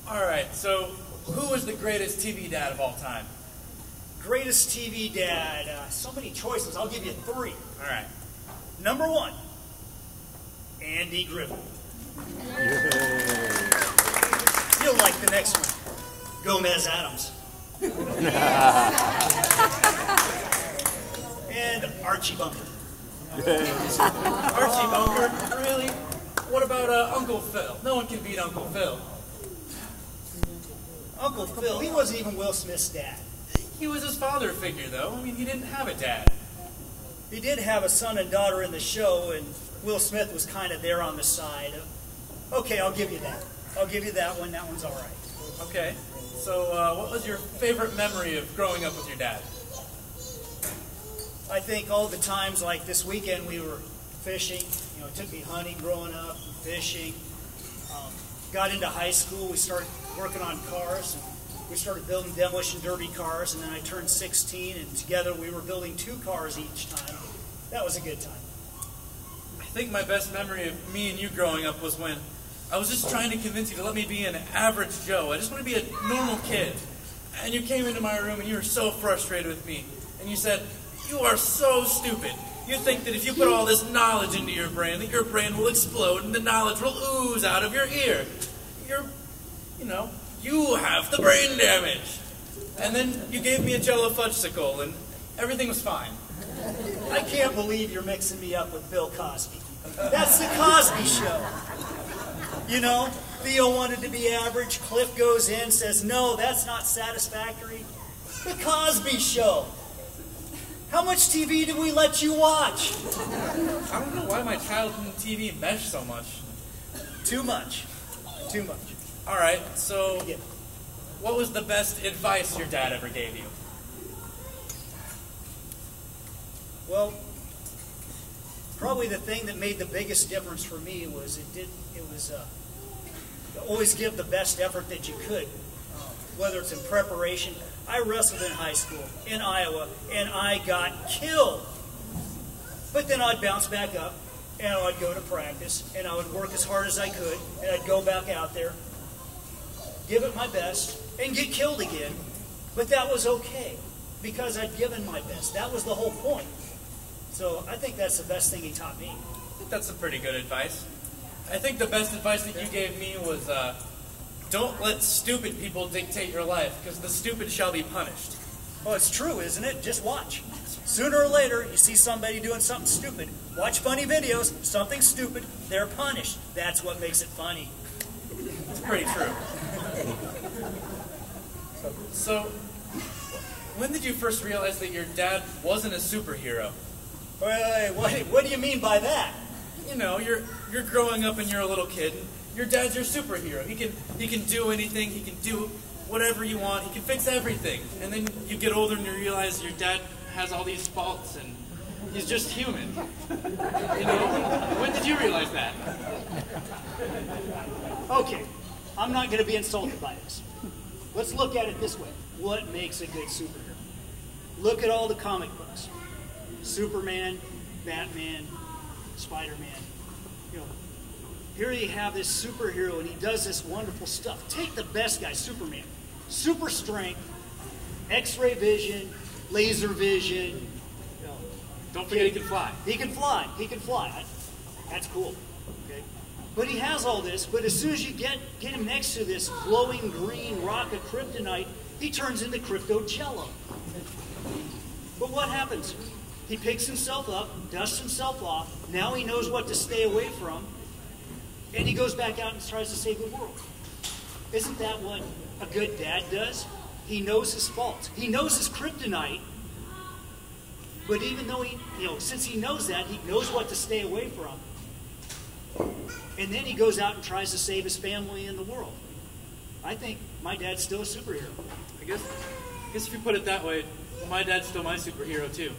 All right, so who was the greatest TV dad of all time? Greatest TV dad. So many choices. I'll give you 3. All right. Number 1, Andy Griffith. You'll like the next one, Gomez Adams. And Archie Bunker. Archie Bunker? Really? What about Uncle Phil? No one can beat Uncle Phil. Uncle Phil, he wasn't even Will Smith's dad. He was his father figure, though. I mean, he didn't have a dad. He did have a son and daughter in the show, and Will Smith was kind of there on the side. Okay, I'll give you that. I'll give you that one. That one's all right. Okay. So, what was your favorite memory of growing up with your dad? I think all the times, like this weekend, we were fishing. You know, it took me hunting growing up, fishing. Got into high school. We started working on cars. And we started building demolition derby cars, and then I turned 16, and together we were building 2 cars each time. That was a good time. I think my best memory of me and you growing up was when I was just trying to convince you to let me be an average Joe. I just want to be a normal kid. And you came into my room and you were so frustrated with me. And you said, "You are so stupid. You think that if you put all this knowledge into your brain, that your brain will explode and the knowledge will ooze out of your ear. You have the brain damage." And then you gave me a Jello fudgesicle and everything was fine. I can't believe you're mixing me up with Bill Cosby. That's the Cosby Show. You know, Theo wanted to be average. Cliff goes in, says, "No, that's not satisfactory." The Cosby Show. How much TV did we let you watch? I don't know why my childhood and TV mesh so much. Too much. Too much. All right, so what was the best advice your dad ever gave you? Well, probably the thing that made the biggest difference for me was always give the best effort that you could, whether it's in preparation. I wrestled in high school in Iowa, and I got killed. But then I'd bounce back up, and I'd go to practice, and I would work as hard as I could, and I'd go back out there, give it my best, and get killed again. But that was okay, because I'd given my best. That was the whole point. So I think that's the best thing he taught me. I think that's some pretty good advice. I think the best advice that you gave me was, don't let stupid people dictate your life, because the stupid shall be punished. Well, it's true, isn't it? Just watch. Sooner or later, you see somebody doing something stupid. Watch funny videos, something stupid, they're punished. That's what makes it funny. It's pretty true. So, when did you first realize that your dad wasn't a superhero? Wait, what do you mean by that? You know, you're growing up and you're a little kid, and your dad's your superhero. He can do anything, he can do whatever you want, he can fix everything. And then you get older and you realize your dad has all these faults and he's just human. You know, when did you realize that? Okay, I'm not going to be insulted by this. Let's look at it this way. What makes a good superhero? Look at all the comic books. Superman, Batman, Spider-Man. You know, here you have this superhero and he does this wonderful stuff. Take the best guy, Superman. Super strength, X-ray vision, laser vision. You know, don't forget he can fly. He can fly. He can fly. That's cool. Okay. But he has all this, but as soon as you get him next to this glowing green rock of kryptonite, he turns into Crypto Jello. But what happens? He picks himself up, dusts himself off, now he knows what to stay away from, and he goes back out and tries to save the world. Isn't that what a good dad does? He knows his faults. He knows his kryptonite, but even though since he knows that, he knows what to stay away from. And then he goes out and tries to save his family and the world. I think my dad's still a superhero. I guess if you put it that way, my dad's still my superhero too.